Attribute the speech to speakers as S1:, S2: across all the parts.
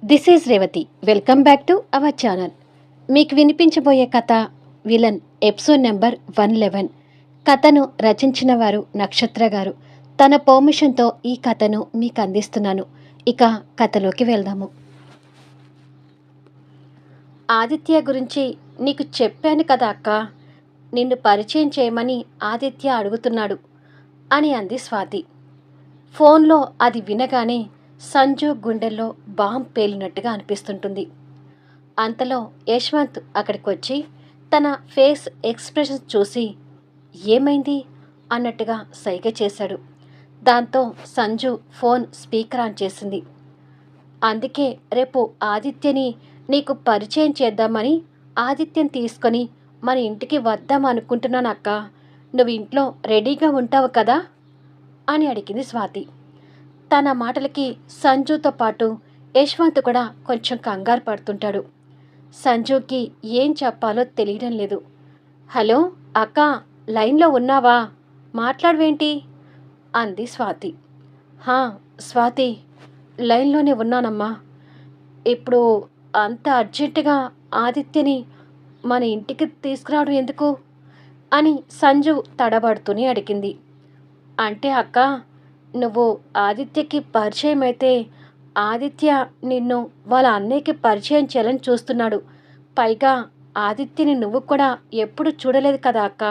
S1: This is Revathi. Welcome back to our channel. మీకు వినిపించబోయే కథ villain episode number 111. కథను రచించిన వారు నక్షత్ర గారు. తన పర్మిషన్తో ఈ కథను మీకు అందిస్తున్నాను. ఇక కథలోకి వెళ్దాము. ఆదిత్య గురించి నీకు చెప్పాను కదా అక్క, నిన్ను పరిచయం చేయమని ఆదిత్య అడుగుతున్నాడు అని అంది స్వాతి. ఫోన్లో అది వినగానే సంజు గుండెల్లో బాంబ్ పేలినట్టుగా అనిపిస్తుంటుంది. అంతలో యశ్వంత్ అక్కడికి వచ్చి తన ఫేస్ ఎక్స్ప్రెషన్స్ చూసి ఏమైంది అన్నట్టుగా సైగ చేశాడు. దాంతో సంజు ఫోన్ స్పీకర్ ఆన్ చేసింది. అందుకే రేపు ఆదిత్యని నీకు పరిచయం చేద్దామని ఆదిత్యని తీసుకొని మన ఇంటికి వద్దాం అనుకుంటున్నాను అక్క. నువ్వు ఇంట్లో రెడీగా ఉంటావు కదా అని అడిగింది స్వాతి. తన మాటలకి సంజుతో పాటు యశ్వంత్ కూడా కొంచెం కంగారు పడుతుంటాడు. సంజుకి ఏం చెప్పాలో తెలియడం లేదు. హలో అక్క, లైన్లో ఉన్నావా? మాట్లాడవేంటి అంది స్వాతి. హా స్వాతి, లైన్లోనే ఉన్నానమ్మా. ఇప్పుడు అంత అర్జెంటుగా ఆదిత్యని మన ఇంటికి తీసుకురావడం ఎందుకు అని సంజు తడబడుతూనే అడిగింది. అంటే అక్క, నువ్వు ఆదిత్యకి పరిచయం అయితే ఆదిత్య నిన్ను వాళ్ళ అన్నయ్యకి పరిచయం చేయాలని చూస్తున్నాడు. పైగా ఆదిత్యని నువ్వు కూడా ఎప్పుడు చూడలేదు కదా అక్క.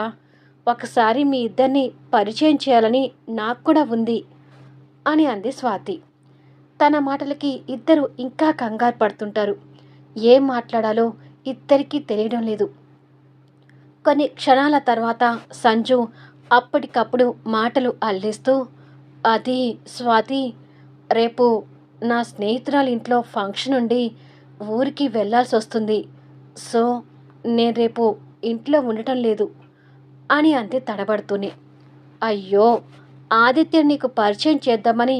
S1: ఒకసారి మీ ఇద్దరిని పరిచయం చేయాలని నాకు కూడా ఉంది అని అంది స్వాతి. తన మాటలకి ఇద్దరు ఇంకా కంగారు పడుతుంటారు. ఏం మాట్లాడాలో ఇద్దరికీ తెలియడం లేదు. కొన్ని క్షణాల తర్వాత సంజు అప్పటికప్పుడు మాటలు అల్లిస్తూ, అది స్వాతి, రేపు నా స్నేహితురాలి ఇంట్లో ఫంక్షన్ ఉండి ఊరికి వెళ్ళాల్సి వస్తుంది. సో నేను రేపు ఇంట్లో ఉండటం లేదు అని అంది తడబడుతూనే. అయ్యో, ఆదిత్య నీకు పరిచయం చేద్దామని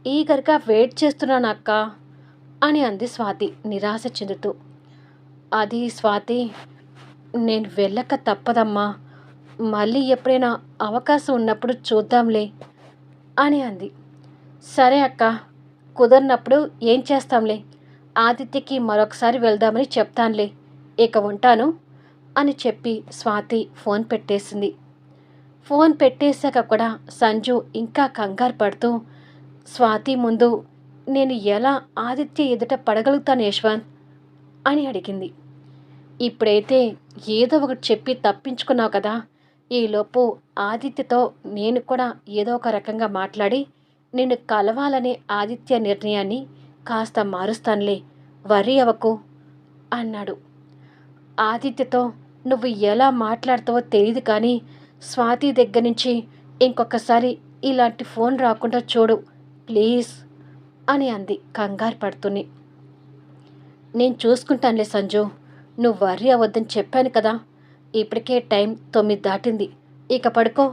S1: ఈగర్గా వెయిట్ చేస్తున్నాను అక్క అని అంది స్వాతి నిరాశ చెందుతూ. అది స్వాతి, నేను వెళ్ళక తప్పదమ్మా. మళ్ళీ ఎప్పుడైనా అవకాశం ఉన్నప్పుడు చూద్దాంలే అని అంది. సరే అక్క, కుదరినప్పుడు ఏం చేస్తాంలే. ఆదిత్యకి మరొకసారి వెళ్దామని చెప్తానులే. ఇక ఉంటాను అని చెప్పి స్వాతి ఫోన్ పెట్టేసింది. ఫోన్ పెట్టేశాక కూడా సంజు ఇంకా కంగారు పడుతూ, స్వాతి ముందు నేను ఎలా ఆదిత్య ఎదుట పడగలుగుతాను యశ్వంత్ అని అడిగింది. ఇప్పుడైతే ఏదో ఒకటి చెప్పి తప్పించుకున్నావు కదా. ఈలోపు ఆదిత్యతో నేను కూడా ఏదో ఒక రకంగా మాట్లాడి నిన్ను కలవాలనే ఆదిత్య నిర్ణయాన్ని కాస్త మారుస్తానులే, వర్రీ అవ్వకు అన్నాడు. ఆదిత్యతో నువ్వు ఎలా మాట్లాడతావో తెలియదు, కానీ స్వాతి దగ్గర నుంచి ఇంకొకసారి ఇలాంటి ఫోన్ రాకుండా చూడు ప్లీజ్ అని అంది కంగారు పడుతూనే. నేను చూసుకుంటానులే సంజు, నువ్వు వర్రీ అవ్వద్దని చెప్పాను కదా. ఇప్పటికే టైం 9 దాటింది, ఇక పడుకో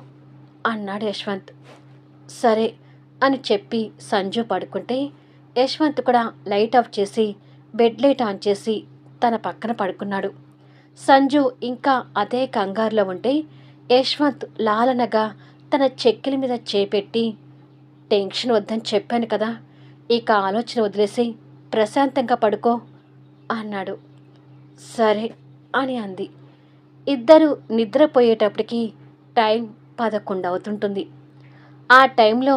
S1: అన్నాడు యశ్వంత్. సరే అని చెప్పి సంజు పడుకుంటే యశ్వంత్ కూడా లైట్ ఆఫ్ చేసి బెడ్ లైట్ ఆన్ చేసి తన పక్కన పడుకున్నాడు. సంజు ఇంకా అదే కంగారులో ఉంటే యశ్వంత్ లాలనగా తన చెక్కిల మీద చేపెట్టి, టెన్షన్ వద్దని చెప్పాను కదా, ఇక ఆలోచన వదిలేసి ప్రశాంతంగా పడుకో అన్నాడు. సరే అని అంది. ఇద్దరు నిద్రపోయేటప్పటికి టైం 11 అవుతుంటుంది. ఆ టైంలో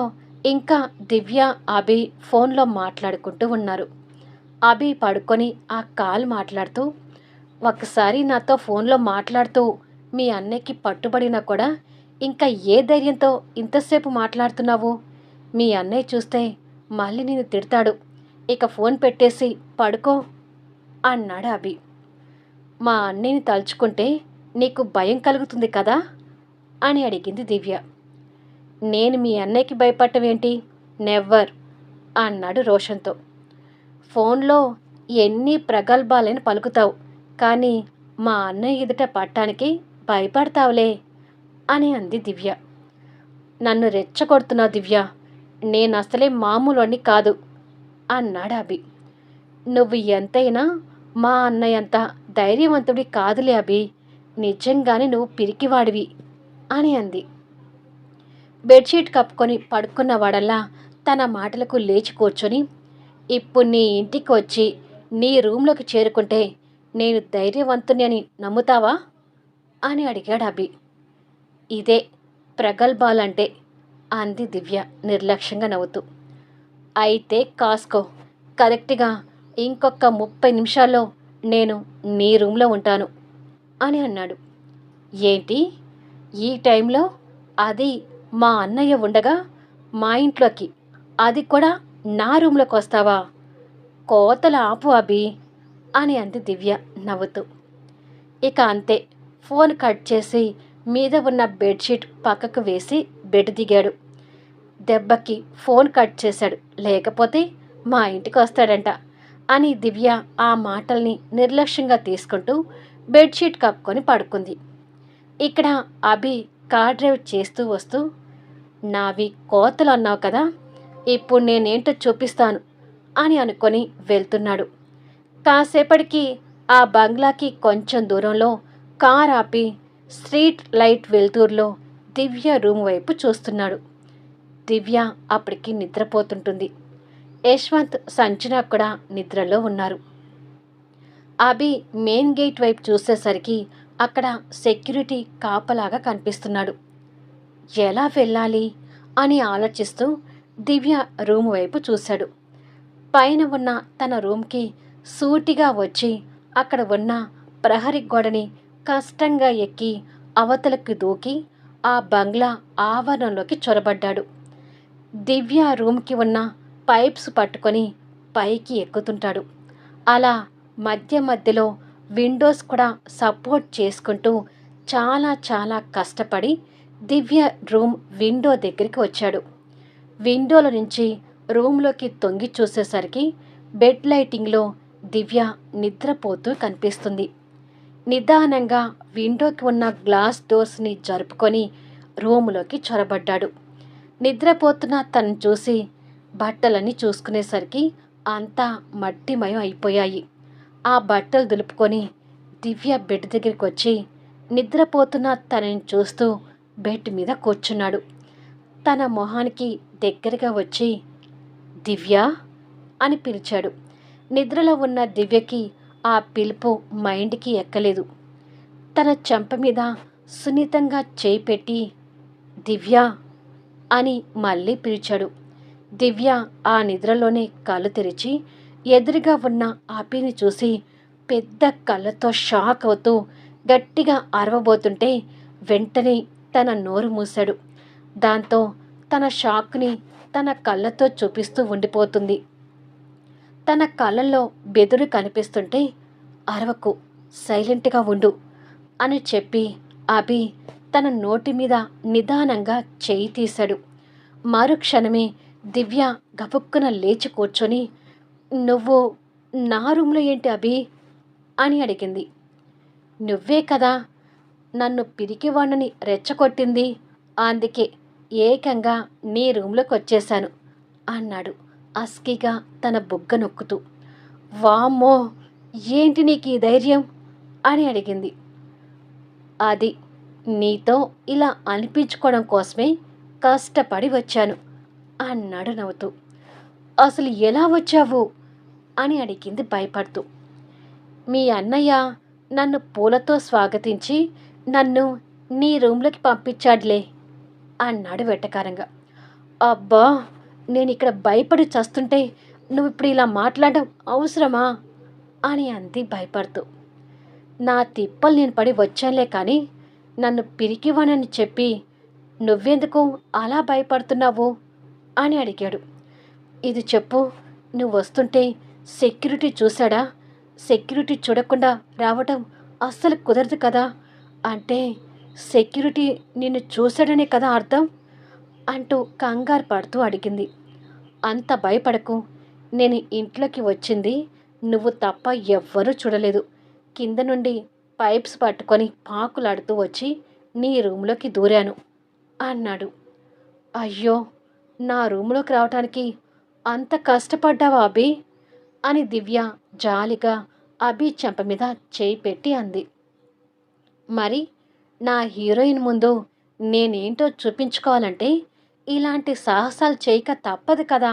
S1: ఇంకా దివ్య, అభి ఫోన్లో మాట్లాడుకుంటూ ఉన్నారు. అభి పడుకొని ఆ కాల్ మాట్లాడుతూ, ఒకసారి నాతో ఫోన్లో మాట్లాడుతూ మీ అన్నయ్యకి పట్టుబడినా కూడా ఇంకా ఏ ధైర్యంతో ఇంతసేపు మాట్లాడుతున్నావు? మీ అన్నయ్య చూస్తే మళ్ళీ నిన్ను తిడతాడు. ఇక ఫోన్ పెట్టేసి పడుకో అన్నాడు అభి. మా అన్నయ్యని తలుచుకుంటే నీకు భయం కలుగుతుంది కదా అని అడిగింది దివ్య. నేను మీ అన్నయ్యకి భయపడటమేంటి? నెవ్వర్ అన్నాడు రోషన్తో. ఫోన్లో ఎన్ని ప్రగల్భాలని పలుకుతావు, కానీ మా అన్నయ్య ఎదుట పట్టానికి భయపడతావులే అని అంది దివ్య. నన్ను రెచ్చగొడుతున్నావు దివ్య, నేను అసలే మామూలుని కాదు అన్నాడు అభి. నువ్వు ఎంతైనా మా అన్నయ్య అంత ధైర్యవంతుడి కాదులే అభి, నిజంగానే నువ్వు పిరికివాడివి అని అంది. బెడ్షీట్ కప్పుకొని పడుకున్నవాడల్లా తన మాటలకు లేచి కూర్చొని, ఇప్పుడు నీ ఇంటికి వచ్చి నీ రూమ్లోకి చేరుకుంటే నేను ధైర్యవంతుని అని నమ్ముతావా అని అడిగాడు అభి. ఇదే ప్రగల్భాలంటే అంది దివ్య నిర్లక్ష్యంగా నవ్వుతూ. అయితే కాస్కో, కరెక్ట్గా ఇంకొక 30 నిమిషాల్లో నేను నీ రూమ్లో ఉంటాను అని అన్నాడు. ఏంటి ఈ టైంలో? అది మా అన్నయ్య ఉండగా మా ఇంట్లోకి, అది కూడా నా రూమ్లోకి వస్తావా? కోతల ఆపు అభి అని అంది దివ్య నవ్వుతూ. ఇక అంతే, ఫోన్ కట్ చేసి మీద ఉన్న బెడ్షీట్ పక్కకు వేసి బెడ్ దిగాడు. దెబ్బకి ఫోన్ కట్ చేశాడు, లేకపోతే మా ఇంటికి వస్తాడంట అని దివ్య ఆ మాటల్ని నిర్లక్ష్యంగా తీసుకుంటూ బెడ్షీట్ కప్పుకొని పడుకుంది. ఇక్కడ అభి కార్ డ్రైవ్ చేస్తూ వస్తూ, నావి కోతలు అన్నావు కదా, ఇప్పుడు నేనేంటో చూపిస్తాను అని అనుకొని వెళ్తున్నాడు. కాసేపటికి ఆ బంగ్లాకి కొంచెం దూరంలో కార్ ఆపి స్ట్రీట్ లైట్ వెలుతురులో దివ్య రూమ్ వైపు చూస్తున్నాడు. దివ్య అప్పటికి నిద్రపోతుంటుంది. యశ్వంత్, సంచన కూడా నిద్రలో ఉన్నారు. అభి మెయిన్ గేట్ వైపు చూసేసరికి అక్కడ సెక్యూరిటీ కాపలాగా కనిపిస్తున్నాడు. ఎలా వెళ్ళాలి అని ఆలోచిస్తూ దివ్య రూమ్ వైపు చూశాడు. పైన ఉన్న తన రూమ్కి సూటిగా వచ్చి అక్కడ ఉన్న ప్రహరీ గోడని కష్టంగా ఎక్కి అవతలకు దూకి ఆ బంగ్లా ఆవరణలోకి చొరబడ్డాడు. దివ్య రూమ్కి ఉన్న పైప్స్ పట్టుకొని పైకి ఎక్కుతుంటాడు. అలా మధ్య మధ్యలో విండోస్ కూడా సపోర్ట్ చేసుకుంటూ చాలా చాలా కష్టపడి దివ్య రూమ్ విండో దగ్గరికి వచ్చాడు. విండోలో నుంచి రూమ్లోకి తొంగి చూసేసరికి బెడ్ లైటింగ్లో దివ్య నిద్రపోతూ కనిపిస్తుంది. నిదానంగా విండోకి ఉన్న గ్లాస్ డోర్స్ని జరుపుకొని రూములోకి చొరబడ్డాడు. నిద్రపోతున్న తనను చూసి బట్టలన్నీ చూసుకునేసరికి అంతా మట్టిమయం అయిపోయాయి. ఆ బట్టలు దులుపుకొని దివ్య బెడ్ దగ్గరికి వచ్చి నిద్రపోతున్న తనని చూస్తూ బెడ్ మీద కూర్చున్నాడు. తన మొహానికి దగ్గరగా వచ్చి దివ్య అని పిలిచాడు. నిద్రలో ఉన్న దివ్యకి ఆ పిలుపు మైండ్కి ఎక్కలేదు. తన చెంప మీద సున్నితంగా చేయి పెట్టి దివ్య అని మళ్ళీ పిలిచాడు. దివ్య ఆ నిద్రలోనే కళ్ళు తెరిచి ఎదురుగా ఉన్న అభిని చూసి పెద్ద కళ్ళతో షాక్ అవుతూ గట్టిగా అరవబోతుంటే వెంటనే తన నోరు మూశాడు. దాంతో తన షాక్ని తన కళ్ళతో చూపిస్తూ ఉండిపోతుంది. తన కళ్ళల్లో బెదురు కనిపిస్తుంటే అరవకు, సైలెంట్గా ఉండు అని చెప్పి అభి తన నోటి మీద నిదానంగా చేయి తీశాడు. మరుక్షణమే దివ్య గబుక్కున లేచి కూర్చొని, నువ్వు నా రూమ్లో ఏంటి అభి అని అడిగింది. నువ్వే కదా నన్ను పిరికివాణ్ణని రెచ్చగొట్టింది, అందుకే ఏకంగా నీ రూమ్లోకి వచ్చేశాను అన్నాడు అస్కీగా తన బుగ్గ నొక్కుతూ. వామ్మో, ఏంటి నీకు ఈ ధైర్యం అని అడిగింది. అది నీతో ఇలా అనిపించుకోవడం కోసమే కష్టపడి వచ్చాను అన్నాడు నవ్వుతూ. అసలు ఎలా వచ్చావు అని అడిగింది భయపడుతూ. మీ అన్నయ్య నన్ను పూలతో స్వాగతించి నన్ను నీ రూమ్లోకి పంపించాడులే అన్నాడు వెటకారంగా. అబ్బా, నేను ఇక్కడ భయపడి చస్తుంటే నువ్వు ఇప్పుడు ఇలా మాట్లాడడం అవసరమా అని అంది భయపడుతూ. నా తిప్పలు నేను పడి వచ్చానులే, కానీ నన్ను పిరికివానని చెప్పి నువ్వెందుకు అలా భయపడుతున్నావు అని అడిగాడు. ఇది చెప్పు, నువ్వు వస్తుంటే సెక్యూరిటీ చూశాడా? సెక్యూరిటీ చూడకుండా రావటం అస్సలు కుదరదు కదా, అంటే సెక్యూరిటీ నిన్ను చూశాడనే కదా అర్థం అంటూ కంగారు పడుతూ అడిగింది. అంత భయపడకు, నేను ఇంట్లోకి వచ్చింది నువ్వు తప్ప ఎవ్వరూ చూడలేదు. కింద నుండి పైప్స్ పట్టుకొని పాకులాడుతూ వచ్చి నీ రూమ్లోకి దూరాను అన్నాడు. అయ్యో, నా రూమ్లోకి రావటానికి అంత కష్టపడ్డావా అభి అని దివ్య జాలిగా అభి చెంప మీద చేయి పెట్టి అంది. మరి నా హీరోయిన్ ముందు నేనేంటో చూపించుకోవాలంటే ఇలాంటి సాహసాలు చేయక తప్పదు కదా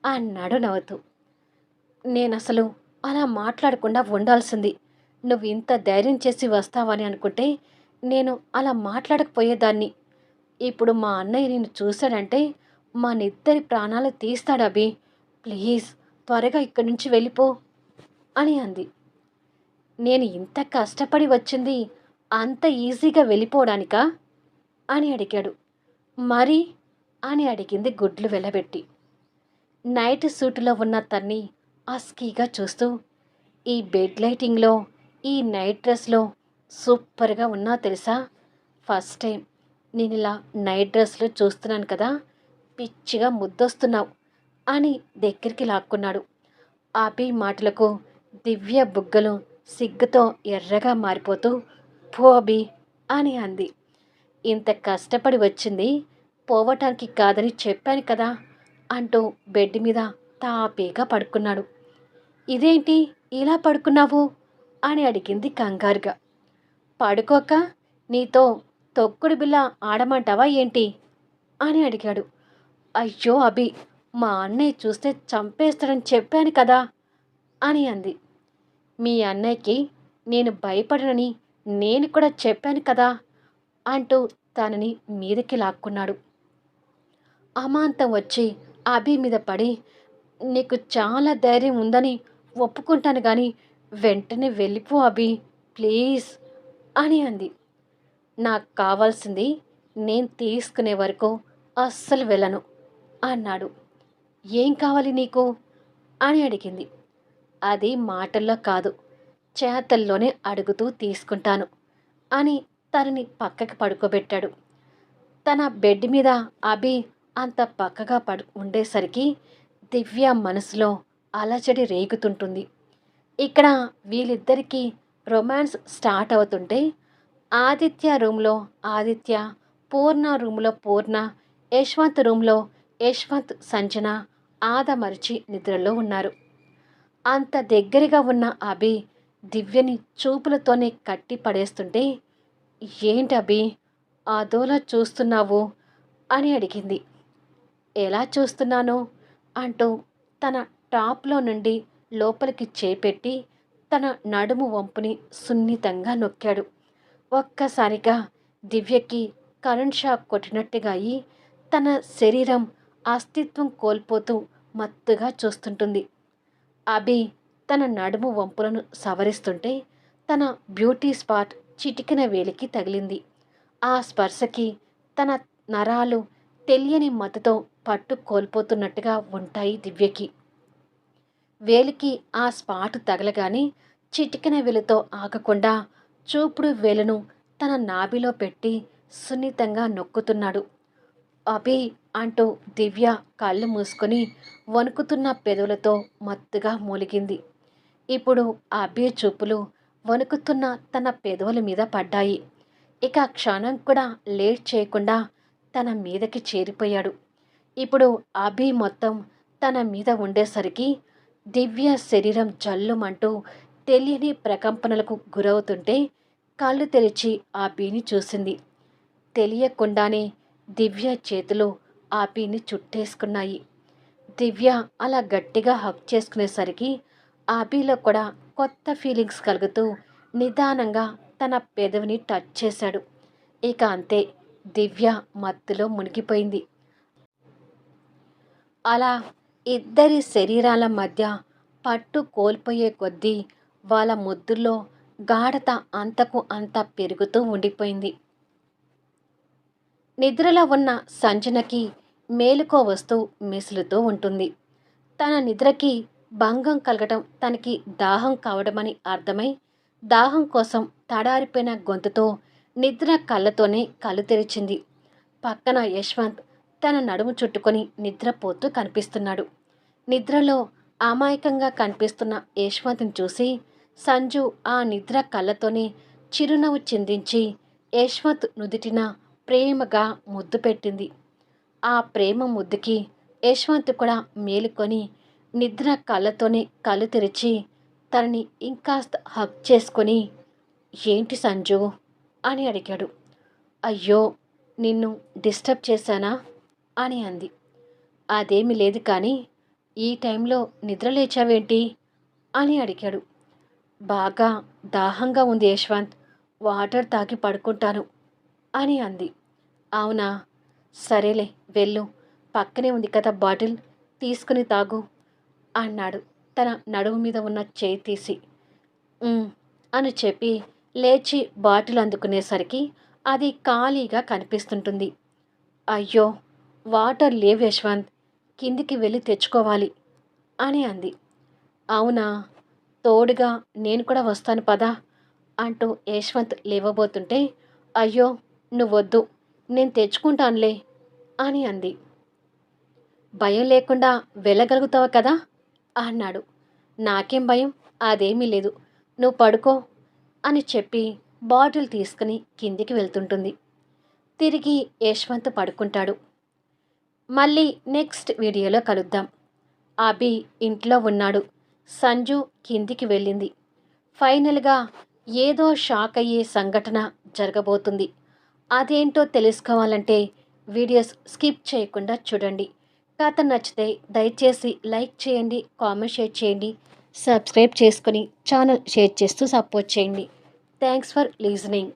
S1: అన్నాడు నవ్వుతూ. నేనసలు అలా మాట్లాడకుండా ఉండాల్సింది. నువ్వు ఇంత ధైర్యం చేసి వస్తావని అనుకుంటే నేను అలా మాట్లాడకపోయేదాన్ని. ఇప్పుడు మా అన్నయ్య నిన్ను చూశాడంటే మనిద్దరి ప్రాణాలు తీస్తాడు అభి. ప్లీజ్ త్వరగా ఇక్కడి నుంచి వెళ్ళిపో అని అంది. నేను ఇంత కష్టపడి వచ్చింది అంత ఈజీగా వెళ్ళిపోవడానికా అని అడిగాడు. మరి అని అడిగింది గుడ్లు వెలబెట్టి. నైట్ సూటులో ఉన్న తన్ని అస్కీగా చూస్తూ, ఈ బెడ్ లైటింగ్లో ఈ నైట్ డ్రెస్లో సూపర్గా ఉన్నా తెలుసా. ఫస్ట్ టైం నేను ఇలా నైట్ డ్రెస్లో చూస్తున్నాను కదా, పిచ్చిగా ముద్దొస్తున్నావు అని దగ్గరికి లాక్కున్నాడు. అభి మాటలకు దివ్య బుగ్గలు సిగ్గుతో ఎర్రగా మారిపోతూ, పో అభి అని అంది. ఇంత కష్టపడి వచ్చింది పోవటానికి కాదని చెప్పాను కదా అంటూ బెడ్ మీద తాపీగా పడుకున్నాడు. ఇదేంటి ఇలా పడుకున్నావు అని అడిగింది కంగారుగా. పడుకోక నీతో తొక్కుడు బిల్ల ఆడమంటావా ఏంటి అని అడిగాడు. అయ్యో అభి, మా అన్నయ్య చూస్తే చంపేస్తాడని చెప్పాను కదా అని అంది. మీ అన్నయ్యకి నేను భయపడనని నేను కూడా చెప్పాను కదా అంటూ తనని మీదకి లాక్కున్నాడు. అమాంతం వచ్చి అభి మీద పడి, నీకు చాలా ధైర్యం ఉందని ఒప్పుకుంటాను కానీ వెంటనే వెళ్ళిపో అభి ప్లీజ్ అని అంది. నాకు కావాల్సింది నేను తీసుకునే వరకు అస్సలు వెళ్ళను అన్నాడు. ఏం కావాలి నీకు అని అడిగింది. అది మాటల్లో కాదు, చేతల్లోనే అడుగుతూ తీసుకుంటాను అని తనని పక్కకి పడుకోబెట్టాడు. తన బెడ్ మీద అభి అంత పక్కగా ఉండేసరికి దివ్య మనసులో అలజడి రేగుతుంటుంది. ఇక్కడ వీళ్ళిద్దరికీ రొమాన్స్ స్టార్ట్ అవుతుంటే ఆదిత్య రూమ్లో ఆదిత్య, పూర్ణ రూమ్లో పూర్ణ, యశ్వంత్ రూమ్లో యశ్వంత్, సంజన ఆదమరిచి నిద్రలో ఉన్నారు. అంత దగ్గరగా ఉన్న అభి దివ్యని చూపులతోనే కట్టి పడేస్తుంటే, ఏంటి అభి అదోలా చూస్తున్నావు అని అడిగింది. ఎలా చూస్తున్నాను అంటూ తన టాప్లో నుండి లోపలికి చేపెట్టి తన నడుము వంపుని సున్నితంగా నొక్కాడు. ఒక్కసారిగా దివ్యకి కరెంట్ షాక్ కొట్టినట్టుగా అయి తన శరీరం అస్తిత్వం కోల్పోతూ మత్తుగా చూస్తుంటుంది. అభి తన నడుము వంపులను సవరిస్తుంటే తన బ్యూటీ స్పాట్ చిటికిన వేలికి తగిలింది. ఆ స్పర్శకి తన నరాలు తెలియని మత్తుతో పట్టు కోల్పోతున్నట్టుగా ఉంటాయి దివ్యకి. వేలికి ఆ స్పాట్ తగలగానే చిటికిన వేలుతో ఆగకుండా చూపుడు వేలును తన నాభిలో పెట్టి సున్నితంగా నొక్కుతున్నాడు. అభి అంటూ దివ్య కళ్ళు మూసుకొని వణుకుతున్న పెదవులతో మత్తుగా మూలిగింది. ఇప్పుడు అభి చూపులు వణుకుతున్న తన పెదవుల మీద పడ్డాయి. ఇక క్షణం కూడా లేట్ చేయకుండా తన మీదకి చేరిపోయాడు. ఇప్పుడు అభి మొత్తం తన మీద ఉండేసరికి దివ్య శరీరం జల్లుమంటూ తెలియని ప్రకంపనలకు గురవుతుంటే కళ్ళు తెరిచి అభిని చూసింది. తెలియకుండానే దివ్య చేతులు అభిని చుట్టేసుకున్నాయి. దివ్య అలా గట్టిగా హక్ చేసుకునేసరికి అభిలో కూడా కొత్త ఫీలింగ్స్ కలుగుతూ నిదానంగా తన పెదవిని టచ్ చేశాడు. ఇక అంతే, దివ్య మత్తులో మునిగిపోయింది. అలా ఇద్దరి శరీరాల మధ్య పట్టు కోల్పోయే కొద్దీ వాళ్ళ ముద్దుల్లో గాఢత అంతకు అంత పెరుగుతూ ఉండిపోయింది. నిద్రలో ఉన్న సంజనకి మేలుకో వస్తూ మిసులుతూ ఉంటుంది. తన నిద్రకి భంగం కలగటం తనకి దాహం కావడమని అర్థమై దాహం కోసం తడారిపోయిన గొంతుతో నిద్ర కళ్ళతోనే కళ్ళు తెరిచింది. పక్కన యశ్వంత్ తన నడుము చుట్టుకొని నిద్రపోతూ కనిపిస్తున్నాడు. నిద్రలో అమాయకంగా కనిపిస్తున్న యశ్వంత్ని చూసి సంజు ఆ నిద్ర కళ్ళతోనే చిరునవ్వు చిందించి యశ్వంత్ నుదిటిన ప్రేమగా ముద్దు పెట్టింది. ఆ ప్రేమ ముద్దుకి యశ్వంత్ కూడా మేలుకొని నిద్ర కళ్ళతోనే కళ్ళు తెరిచి తనని ఇంకాస్త హగ్ చేసుకొని, ఏంటి సంజు అని అడిగాడు. అయ్యో, నిన్ను డిస్టర్బ్ చేశానా అని అంది. అదేమీ లేదు కానీ ఈ టైంలో నిద్ర లేచావేంటి అని అడిగాడు. బాగా దాహంగా ఉంది యశ్వంత్, వాటర్ తాగి పడుకుంటాను అని అంది. అవునా, సరేలే వెళ్ళు, పక్కనే ఉంది కదా బాటిల్, తీసుకుని తాగు అన్నాడు తన నడుము మీద ఉన్న చేయి తీసి. "ఉమ్" అని చెప్పి లేచి బాటిల్ అందుకునేసరికి అది ఖాళీగా కనిపిస్తుంటుంది. అయ్యో, వాటర్ లేవు యశ్వంత్, కిందికి వెళ్ళి తెచ్చుకోవాలి అని అంది. అవునా, తోడుగా నేను కూడా వస్తాను పదా అంటూ యశ్వంత్ లేవబోతుంటే, అయ్యో నువ్వొద్దు, నేను తెచ్చుకుంటానులే అని అంది. భయం లేకుండా వెళ్ళగలుగుతావు కదా అన్నాడు. నాకేం భయం, అదేమీ లేదు, నువ్వు పడుకో అని చెప్పి బాటిల్ తీసుకుని కిందికి వెళ్తుంటుంది. తిరిగి యశ్వంత్ పడుకుంటాడు. మళ్ళీ నెక్స్ట్ వీడియోలో కలుద్దాం. అభి ఇంట్లో ఉన్నాడు, సంజు కిందికి వెళ్ళింది. ఫైనల్గా ఏదో షాక్ అయ్యే సంఘటన జరగబోతుంది. అదేంటో తెలుసుకోవాలంటే వీడియోస్ స్కిప్ చేయకుండా చూడండి. కథ నచ్చితే దయచేసి లైక్ చేయండి, కామెంట్ షేర్ చేయండి, సబ్స్క్రైబ్ చేసుకొని ఛానల్ షేర్ చేస్తూ సపోర్ట్ చేయండి. Thanks for లీజనింగ్.